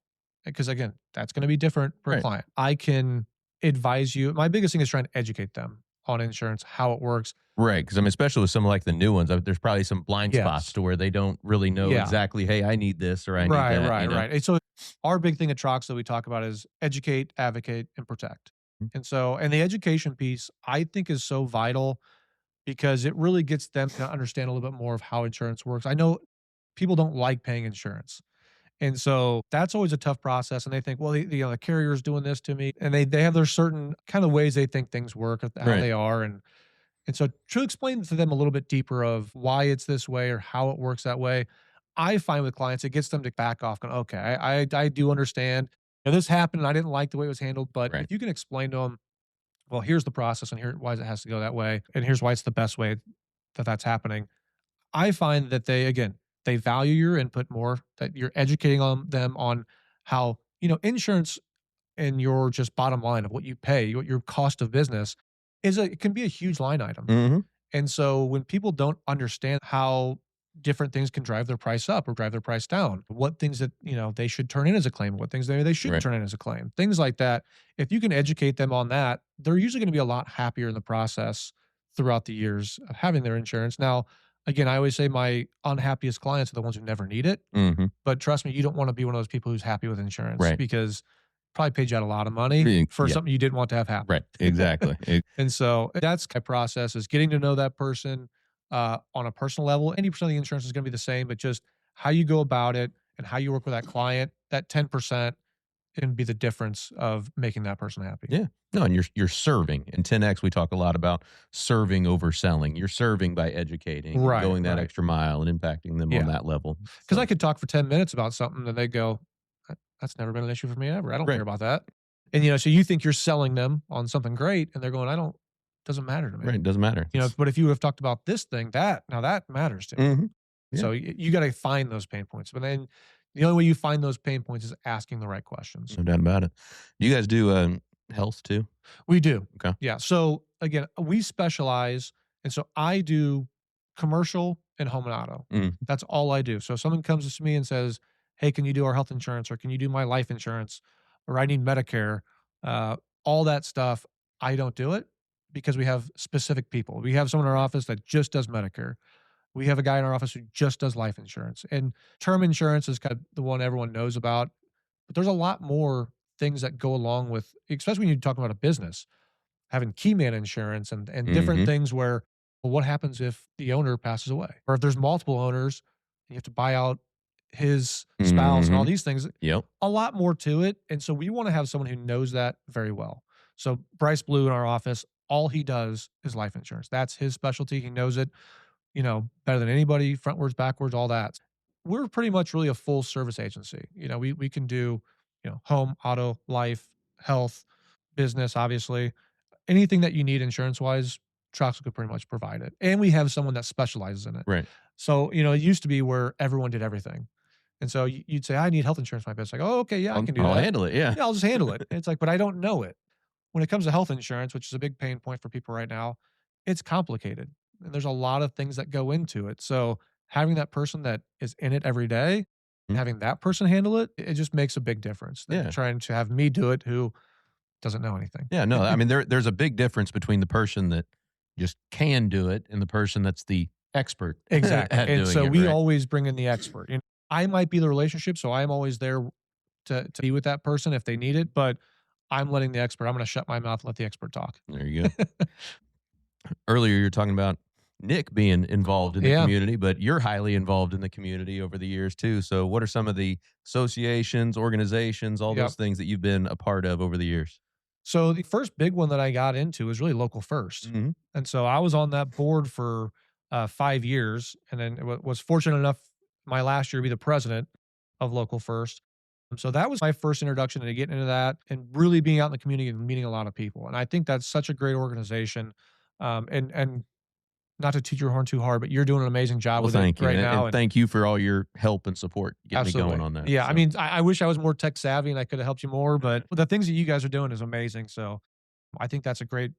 because again, that's going to be different per Right. client. I can advise you. My biggest thing is trying to educate them on insurance, how it works. Right. Because especially with some like the new ones, there's probably some blind Yes. spots to where they don't really know Yeah. exactly, hey, I need this or I need that. Right. you know? And so our big thing at Troxell we talk about is educate, advocate, and protect. And the education piece, I think, is so vital, because it really gets them to understand a little bit more of how insurance works. I know people don't like paying insurance. And so that's always a tough process. And they think, well, the carrier is doing this to me. And they have their certain kind of ways they think things work, how Right. they are. And so to explain to them a little bit deeper of why it's this way or how it works that way, I find with clients, it gets them to back off, going, okay, I do understand. This happened and I didn't like the way it was handled. But Right. if you can explain to them, well, here's the process and here why it has to go that way, and here's why it's the best way that's happening. I find that they value your input more, that you're educating them on how, insurance and your just bottom line of what you pay, what your cost of business it can be a huge line item. Mm-hmm. And so when people don't understand how different things can drive their price up or drive their price down, what things that, they should turn in as a claim, what things they shouldn't Right. turn in as a claim, things like that. If you can educate them on that, they're usually going to be a lot happier in the process throughout the years of having their insurance. Now, again, I always say my unhappiest clients are the ones who never need it. Mm-hmm. But trust me, you don't want to be one of those people who's happy with insurance, Right. because probably paid you out a lot of money for Yeah. something you didn't want to have happen. Right. Exactly. And so that's my process, is getting to know that person on a personal level. Any percent of the insurance is going to be the same, but just how you go about it and how you work with that client, that 10%, and be the difference of making that person happy. Yeah. No, and you're serving. In 10X, we talk a lot about serving over selling. You're serving by educating and Right, going that right. extra mile and impacting them on Yeah. that level. Because So, I could talk for 10 minutes about something and they go, That's never been an issue for me ever. I don't Right. care about that." And, so you think you're selling them on something great and they're going, doesn't matter to me. right, it doesn't matter. But if you would have talked about this thing, now that matters to me. Mhm. Yeah. So you got to find those pain points. But then the only way you find those pain points is asking the right questions. No doubt about it. Do you guys do health too? We do. Okay. Yeah. So again, we specialize. And so I do commercial and home and auto. Mm. That's all I do. So if someone comes to me and says, "Hey, can you do our health insurance or can you do my life insurance or I need Medicare?" All that stuff, I don't do it because we have specific people. We have someone in our office that just does Medicare. We have a guy in our office who just does life insurance. And term insurance is kind of the one everyone knows about. But there's a lot more things that go along with, especially when you're talking about a business, having key man insurance and different Mhm. things where, well, what happens if the owner passes away? Or if there's multiple owners, you have to buy out his spouse and all Mhm. these things. Yep. A lot more to it. And so we want to have someone who knows that very well. So Bryce Blue in our office, all he does is life insurance. That's his specialty. He knows it, better than anybody, frontwards, backwards, all that. We're pretty much really a full service agency. We can do, home, auto, life, health, business, obviously. Anything that you need insurance wise, Troxell could pretty much provide it. And we have someone that specializes in it. Right. So, it used to be where everyone did everything. And so you'd say, "I need health insurance for my business." Like, "Oh, okay, yeah, I can do I'll that. handle it. Yeah. Yeah, I'll just handle it." And it's like, but I don't know it. When it comes to health insurance, which is a big pain point for people right now, it's complicated. And there's a lot of things that go into it. So having that person that is in it every day, Mhm. having that person handle it, it just makes a big difference than Yeah. trying to have me do it who doesn't know anything. Yeah. No, I mean, there's a big difference between the person that just can do it and the person that's the expert Exactly. at And doing so it, we right? always bring in the expert. I might be the relationship, so I'm always there to be with that person if they need it, but I'm letting the expert, I'm going to shut my mouth and let the expert talk. There you go. Earlier, you were talking about Nick being involved in the Yeah. community, but you're highly involved in the community over the years too. So, what are some of the associations, organizations, all Yep. those things that you've been a part of over the years? So the first big one that I got into was really Local First. Mhm. And so I was on that board for 5 years and then was fortunate enough my last year to be the president of Local First. And so that was my first introduction into getting into that and really being out in the community and meeting a lot of people. And I think that's such a great organization. And not to toot your horn too hard, but you're doing an amazing job Well, with thank it you, right now. and thank you for all your help and support getting me Absolutely. going on that. Yeah, I So, mean, I wish I was more tech savvy and I could have helped you more, but the things that you guys are doing is amazing. So I think that's a great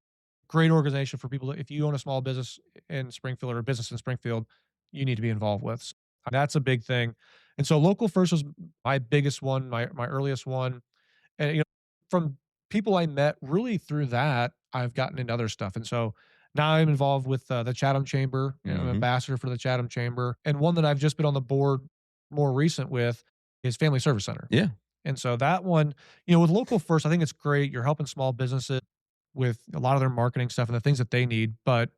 organization for people. If you own a small business in Springfield or a business in Springfield, you need to be involved with. So that's a big thing. And so Local First was my biggest one, my earliest one. And from people I met really through that, I've gotten into other stuff. And so now I'm involved with the Chatham Chamber. I'm Mhm. ambassador for the Chatham Chamber. And one that I've just been on the board more recent with is Family Service Center. yeah, And so that one, with Local First, I think it's great. You're helping small businesses with a lot of their marketing stuff and the things that they need. But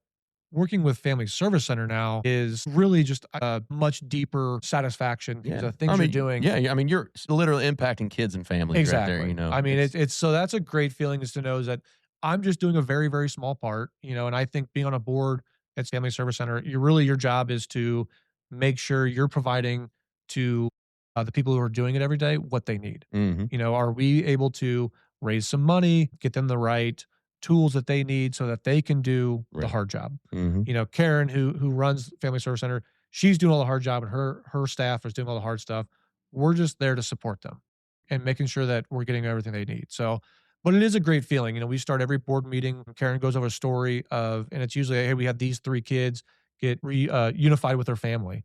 working with Family Service Center now is really just a much deeper satisfaction because yeah. the things I mean, you're doing. Yeah, I mean, you're literally impacting kids and families Exactly. right there. I mean, it's so that's a great feeling is to know is that I'm just doing a very, very small part, and I think being on a board at Family Service Center, your job is to make sure you're providing to the people who are doing it every day what they need. Mhm. Are we able to raise some money, get them the right tools that they need so that they can do the Right. hard job? Mhm. Karen, who runs Family Service Center, she's doing all the hard job, and her staff is doing all the hard stuff. We're just there to support them and making sure that we're getting everything they need. So, but it is a great feeling. We start every board meeting. Karen goes over a story and it's usually, hey, we had these 3 kids get unified with their family,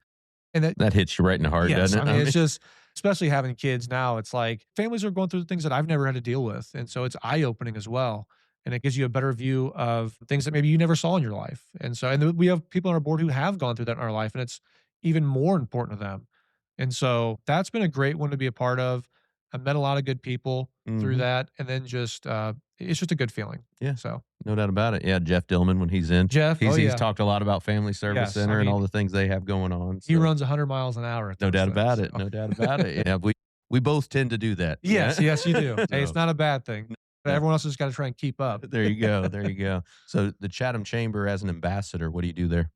and That hits you right in the heart, yes, doesn't it? I mean, it's just, especially having kids now, it's like families are going through things that I've never had to deal with. And so it's eye opening as well. And it gives you a better view of things that maybe you never saw in your life. And we have people on our board who have gone through that in our life, and it's even more important to them. And so that's been a great one to be a part of. I've met a lot of good people through Mhm. that. And then it's just a good feeling. Yeah. So No doubt about it. Yeah, Jeff Dillman when he's in. Jeff, He's yeah, talked a lot about Family Service Yes, I Center and mean, all the things they have going on. he So, runs 100 miles an hour. At no those doubt things, about it. so. No doubt about it. Yeah, We both tend to do that. Yes, yes, you do. Hey, it's So, not a bad thing. But no. everyone else has got to try and keep up. There you go. There you go. So the Chatham Chamber as an ambassador, what do you do there?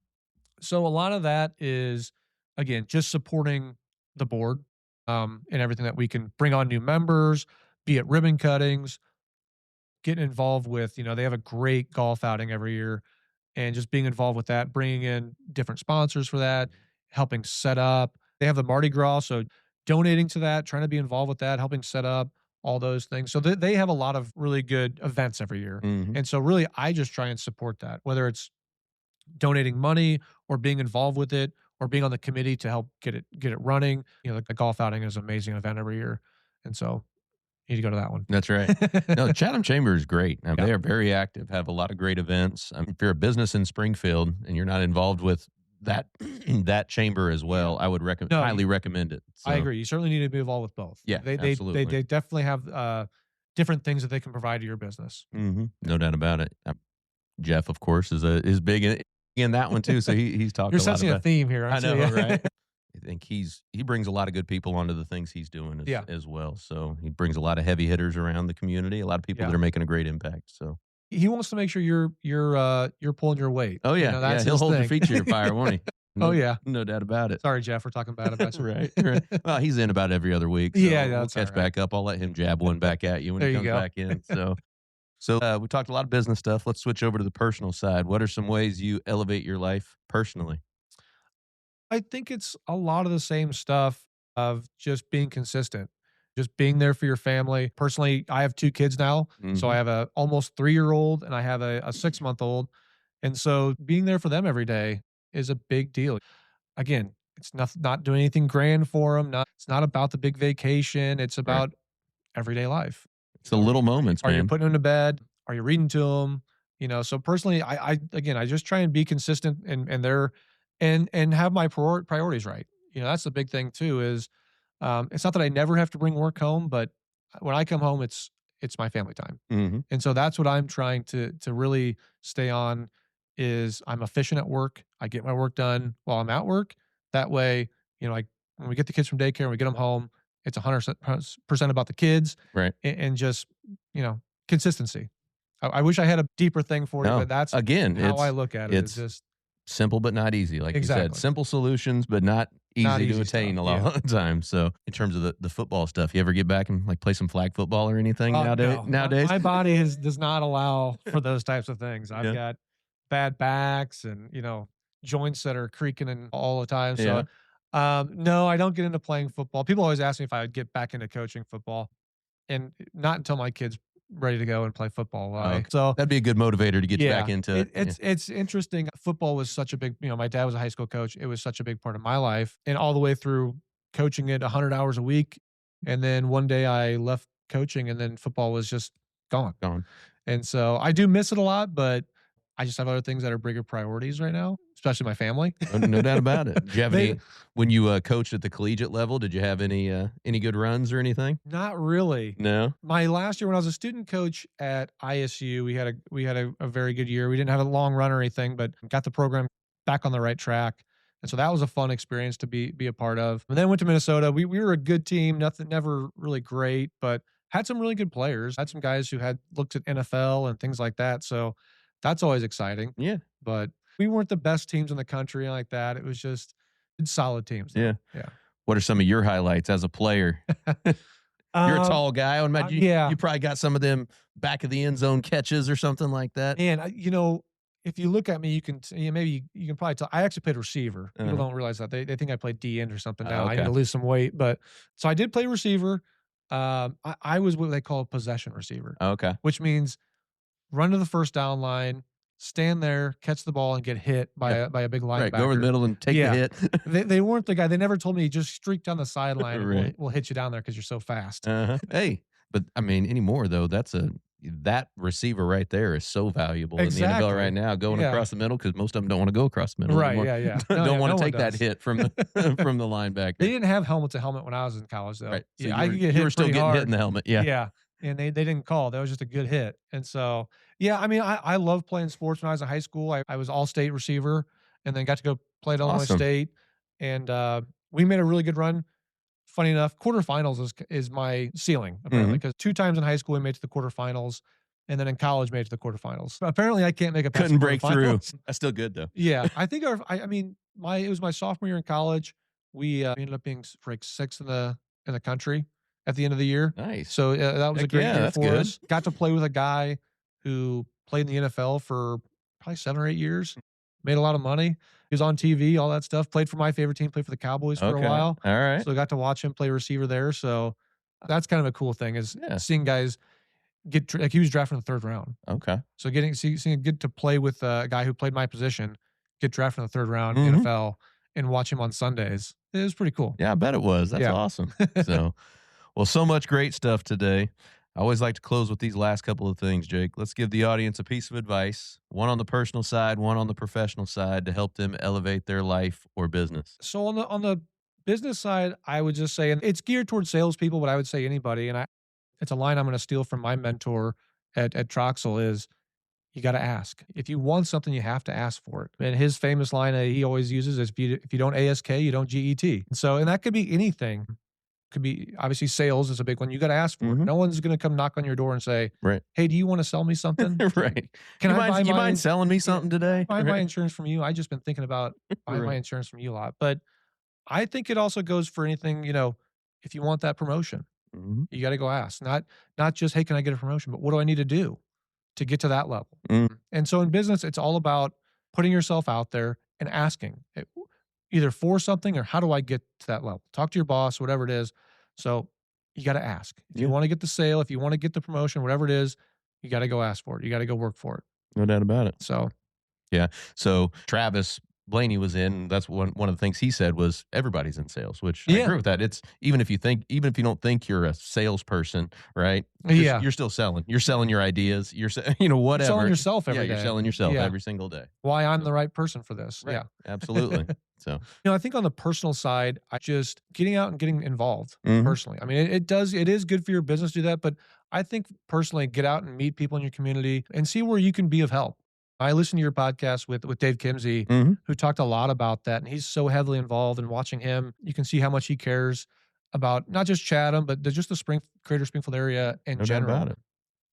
So a lot of that is, again, just supporting the board and everything that we can bring on new members, be it ribbon cuttings, getting involved with, they have a great golf outing every year and just being involved with that, bringing in different sponsors for that, helping set up. They have the Mardi Gras, so donating to that, trying to be involved with that, helping set up all those things. So they have a lot of really good events every year. Mhm. And so really I just try and support that, whether it's donating money or being involved with it or being on the committee to help get it running. Like the golf outing is an amazing event every year. And so you need to go to that one. That's right. No, Chatham Chamber is great. Yeah. They are very active, have a lot of great events. If you're a business in Springfield and you're not involved with that that chamber as well, I would No, highly recommend it. I So, agree. You certainly need to be involved with both. Yeah, absolutely. They definitely have different things that they can provide to your business. No doubt about it. Jeff, of course, is big in that one too. So he's talked You're a lot sensing a about. theme here. I Aren't know, you? right? I think he brings a lot of good people onto the things he's doing Yeah. as well. So he brings a lot of heavy hitters around the community, a lot of people Yeah. that are making a great impact. So He wants to make sure you're pulling your weight. oh yeah, That's he'll his hold your thing. feet to your fire, won't he? Oh, yeah. No doubt about it. Sorry, Jeff, we're talking bad about you. Right. Well, he's in about every other week. So Yeah, we'll that's catch all right. back up. I'll let him jab one back at you when There he you comes go. back in. So we talked a lot of business stuff. Let's switch over to the personal side. What are some ways you elevate your life personally? I think it's a lot of the same stuff of just being consistent, just being there for your family. Personally, I have 2 kids now. So I have a almost 3-year-old and I have a 6-month-old. And so being there for them every day is a big deal. Again, it's not doing anything grand for them. It's not about the big vacation. It's about everyday life. It's the little moments, Are you man. putting them to bed? Are you reading to them? So personally, I just try and be consistent and have my priorities right. That's the big thing too is it's not that I never have to bring work home, but when I come home, it's my family time. And so that's what I'm trying to really stay on is I'm efficient at work. I get my work done while I'm at work. That way, like when we get the kids from daycare and we get them home, it's 100% about the kids Right. and just, consistency. I wish I had a deeper thing for you, No, but that's again, how I look at it. It's it's just simple but not easy. Like you said, Exactly. simple solutions, but not easy Not to easy attain stuff, a lot of the time. So in terms of the football stuff, you ever get back and like play some flag football or anything nowadays? no. Nowadays? My body does not allow for those types of things. I've Yeah. got bad backs and, joints that are creaking and all the time. So, no, I don't get into playing football. People always ask me if I would get back into coaching football, and not until my kid's ready to go and play football. will I. Okay. So, That'd be a good motivator to get you back into it. it's interesting. Football was such a big, my dad was a high school coach. It was such a big part of my life, and all the way through coaching it 100 hours a week, and then one day I left coaching, and then football was just gone. Gone. And so I do miss it a lot, but I just have other things that are bigger priorities right now, especially my family. No doubt about it. Did you have They- any when you coached at the collegiate level? Did you have any good runs or anything? Not really. No. My last year when I was a student coach at ISU, we had a very good year. We didn't have a long run or anything, but got the program back on the right track. And so that was a fun experience to be a part of. And then went to Minnesota. We were a good team, never really great, but had some really good players. Had some guys who had looked at NFL and things like that. So that's always exciting. Yeah. But we weren't the best teams in the country like that. It was just solid teams. though. Yeah. Yeah. What are some of your highlights as a player? You're a tall guy. I would imagine yeah. you probably got some of them back of the end zone catches or something like that. And if you look at me, you can maybe you can probably tell. I actually played receiver. People don't realize that they think I played D end or something. Now I need Okay. to lose some weight, but so I did play receiver. I was what they call a possession receiver, Okay. which means run to the first down line, stand there, catch the ball, and get hit by a big linebacker. Right. Go over the middle and take Yeah. the hit. They weren't the guy. They never told me just streak down the sideline and Right. we'll hit you down there because you're so fast. Hey, but I mean, anymore though, that receiver right there is so valuable in the Exactly. NFL right now, going Yeah. across the middle because most of them don't want to go across the middle Right, anymore. yeah, yeah. Don't want no to one take that does. hit from the from the linebacker. They didn't have helmet to helmet when I was in college, though. Right. So Yeah, you I were, could get you hit were still pretty getting hard. hit in the helmet. Yeah. Yeah. And they didn't call. That was just a good hit. And so, yeah, I mean, I love playing sports when I was in high school. I was all state receiver and then got to go play at Illinois Awesome. State. And we made a really good run funny enough, quarterfinals is my ceiling, apparently, because 2 times in high school we made it to the quarterfinals, and then in college made it to the quarterfinals. But apparently, I can't make it past Couldn't the break through. quarterfinals. That's still good though. Yeah, I think I mean, it was my sophomore year in college. We ended up being ranked 6th in the country at the end of the year. Nice. So that was a Heck great yeah, year that's for good. us. Got to play with a guy who played in the NFL for probably 7 or 8 years. Made a lot of money. He was on TV, all that stuff. Played for my favorite team. Played for the Cowboys for a Okay. while. All right. So I got to watch him play receiver there. So that's kind of a cool thing is Yeah. seeing guys like he was drafted in the 3rd round. Okay. So seeing get to play with a guy who played my position, get drafted in the 3rd round Mhm. NFL, and watch him on Sundays. It was pretty cool. Yeah, I bet it was. That's Yeah. awesome. So, well, so much great stuff today. I always like to close with these last couple of things, Jake. Let's give the audience a piece of advice, one on the personal side, one on the professional side, to help them elevate their life or business. So on the business side, I would just say, and it's geared towards salespeople, but I would say anybody, and it's a line I'm going to steal from my mentor at Troxell is, you got to ask. If you want something, you have to ask for it. And his famous line that he always uses is, if you don't ASK, you don't GET. And that could be anything. Could be, obviously, sales is a big one. You got to ask for it. Mhm. No one's going to come knock on your door and say, Right. hey, do you want to sell me something? Right. Can you I buy you mind selling me something today? buy my insurance from you? I just been thinking about buying my Right. insurance from you a lot. But I think it also goes for anything, if you want that promotion, Mhm. you got to go ask. Not just, hey, can I get a promotion? But what do I need to do to get to that level? Mm. And so in business, it's all about putting yourself out there and asking either for something or how do I get to that level? Talk to your boss, whatever it is. So you got to ask. If you Yeah. want to get the sale, if you want to get the promotion, whatever it is, you got to go ask for it. You got to go work for it. No doubt about it. So So Travis Blaney was in. That's one of the things he said was everybody's in sales, which I Yeah. agree with that. It's even if you don't think you're a salesperson, right? Yeah. You're still selling. You're selling your ideas. You're whatever. you're selling yourself every yeah, day. you're selling yourself Yeah. every single day. Why I'm the right person for this. Right. Yeah. Absolutely. So I think on the personal side, I just getting out and getting involved Mhm. personally. I mean, it is good for your business to do that, but I think personally, get out and meet people in your community and see where you can be of help. I listened to your podcast with Dave Kimsey, Mhm. who talked a lot about that, and he's so heavily involved. And watching him, you can see how much he cares about not just Chatham, but just the Greater Springfield area in No doubt general. about it.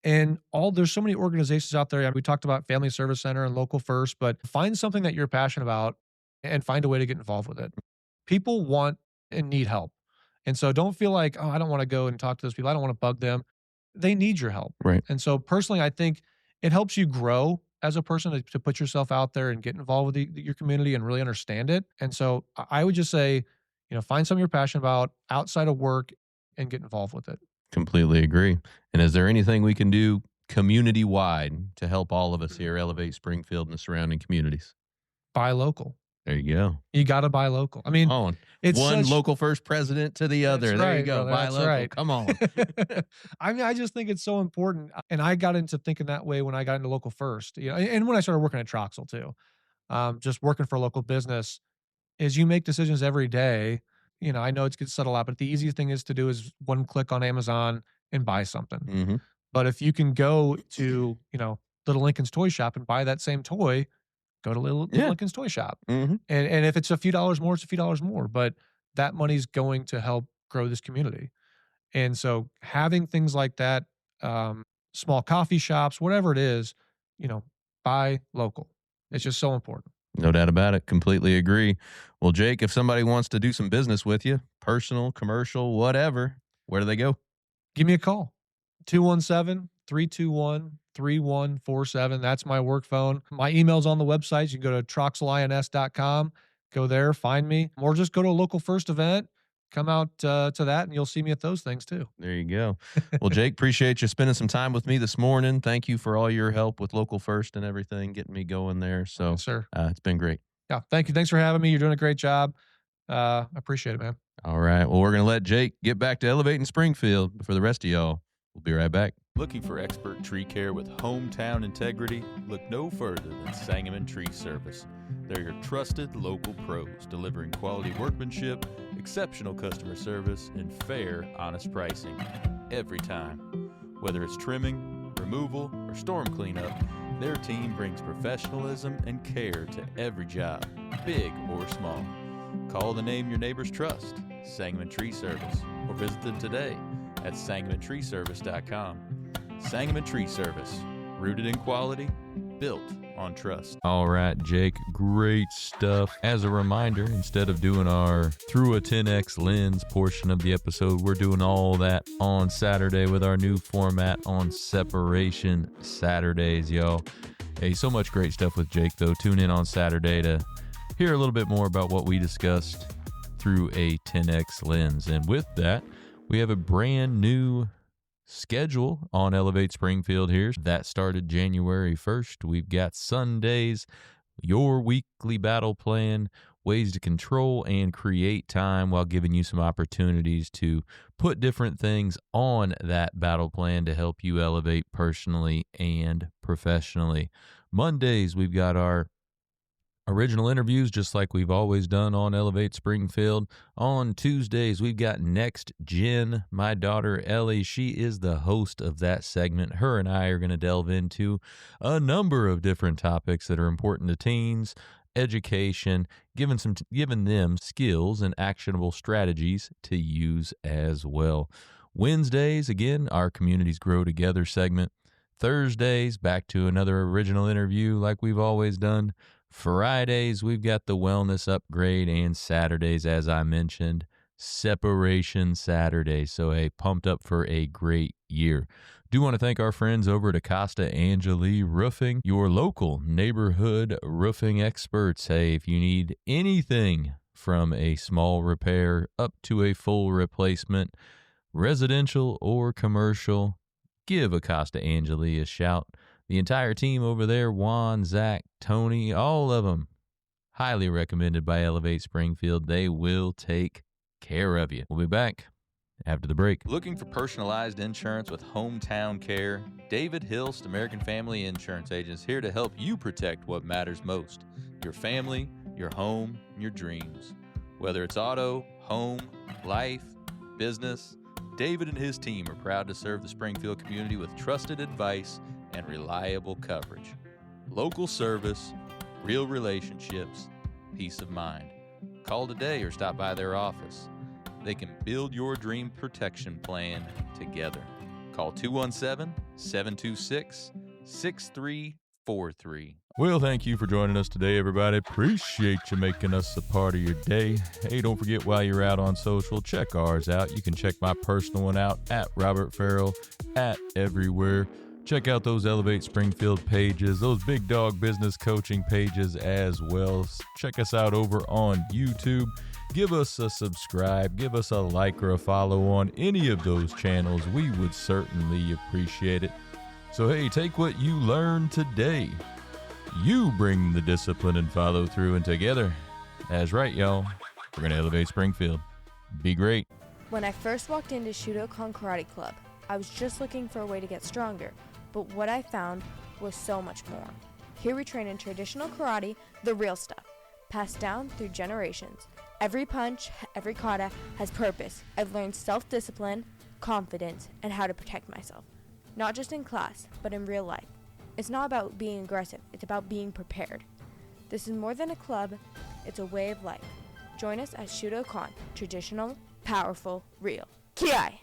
And there's so many organizations out there. We talked about Family Service Center and Local First, but find something that you're passionate about and find a way to get involved with it. People want and need help. And so don't feel like, oh, I don't want to go and talk to those people. I don't want to bug them. They need your help. Right. And so personally, I think it helps you grow as a person to put yourself out there and get involved with your community and really understand it. And so I would just say, find something you're passionate about outside of work and get involved with it. Completely agree. And is there anything we can do community wide to help all of us here elevate Springfield and the surrounding communities? Buy local. There you go. You got to buy local. I mean, it's one such, local first president to the other. That's There you right, go. brother, Buy that's local. right. Come on. I mean, I just think it's so important. And I got into thinking that way when I got into Local First, and when I started working at Troxell too, just working for a local business, is you make decisions every day. I know it gets subtle out, but the easiest thing is to do is one click on Amazon and buy something. hmm But if you can go to, Little Lincoln's Toy Shop and buy that same toy, go to Little Yeah. Lincoln's Toy Shop. hmm And if it's a few dollars more, it's a few dollars more. But that money's going to help grow this community. And so having things like that, small coffee shops, whatever it is, buy local. It's just so important. No doubt about it. Completely agree. Well, Jake, if somebody wants to do some business with you, personal, commercial, whatever, where do they go? Give me a call. 217-321-3147. That's my work phone. My email's on the website. You can go to troxellins.com, go there, find me, or just go to a Local First event. Come out to that, and you'll see me at those things too. There you go. Well, Jake, appreciate you spending some time with me this morning. Thank you for all your help with Local First and everything, getting me going there. So Yes, sir. It's been great. Yeah, thank you. Thanks for having me. You're doing a great job. I appreciate it, man. All right. Well, we're going to let Jake get back to elevating Springfield. But for the rest of y'all, we'll be right back. Looking for expert tree care with hometown integrity? Look no further than Sangamon Tree Service. They're your trusted local pros, delivering quality workmanship, exceptional customer service, and fair, honest pricing every time. Whether it's trimming, removal, or storm cleanup, their team brings professionalism and care to every job, big or small. Call the name your neighbors trust. Sangamon Tree Service, or visit them today at sangamontreeservice.com. Sangamon Tree Service, rooted in quality, built on trust. All right, Jake, great stuff. As a reminder, instead of doing our Through a 10X Lens portion of the episode, we're doing all that on Saturday with our new format on Separation Saturdays, y'all. Hey, so much great stuff with Jake, though. Tune in on Saturday to hear a little bit more about what we discussed through a 10X lens. And with that, we have a brand new schedule on Elevate Springfield here. That started January 1st. We've got Sundays, your weekly battle plan, ways to control and create time while giving you some opportunities to put different things on that battle plan to help you elevate personally and professionally. Mondays, we've got our original interviews, just like we've always done on Elevate Springfield. On Tuesdays, we've got Next Gen. My daughter, Ellie, she is the host of that segment. Her and I are going to delve into a number of different topics that are important to teens, education, giving them skills and actionable strategies to use as well. Wednesdays, again, our Communities Grow Together segment. Thursdays, back to another original interview like we've always done. Fridays, we've got the Wellness Upgrade, and Saturdays, as I mentioned, Separation Saturdays. So, hey, pumped up for a great year. Do want to thank our friends over at Acosta Angeli Roofing, your local neighborhood roofing experts. Hey, if you need anything from a small repair up to a full replacement, residential or commercial, give Acosta Angeli a shout. The entire team over there, Juan, Zach, Tony, all of them, highly recommended by Elevate Springfield. They will take care of you. We'll be back after the break. Looking for personalized insurance with hometown care? David Hilst, American Family Insurance Agent, is here to help you protect what matters most: your family, your home, and your dreams. Whether it's auto, home, life, business, David and his team are proud to serve the Springfield community with trusted advice and reliable coverage. Local service, real relationships, peace of mind. Call today or stop by their office. They can build your dream protection plan together. Call 217-726-6343. Well, thank you for joining us today, everybody. Appreciate you making us a part of your day. Hey, don't forget, while you're out on social, check ours out. You can check my personal one out at Robert Farrell at everywhere. Check out those Elevate Springfield pages, those Big Dog Business Coaching pages as well. Check us out over on YouTube. Give us a subscribe, give us a like or a follow on any of those channels. We would certainly appreciate it. So hey, take what you learned today. You bring the discipline and follow through, and together, that's right, y'all, we're going to elevate Springfield. Be great. When I first walked into Shudokan Karate Club, I was just looking for a way to get stronger, but what I found was so much more. Here we train in traditional karate, the real stuff, passed down through generations. Every punch, every kata has purpose. I've learned self-discipline, confidence, and how to protect myself. Not just in class, but in real life. It's not about being aggressive, it's about being prepared. This is more than a club, it's a way of life. Join us at Shudokan, traditional, powerful, real. Ki-ai!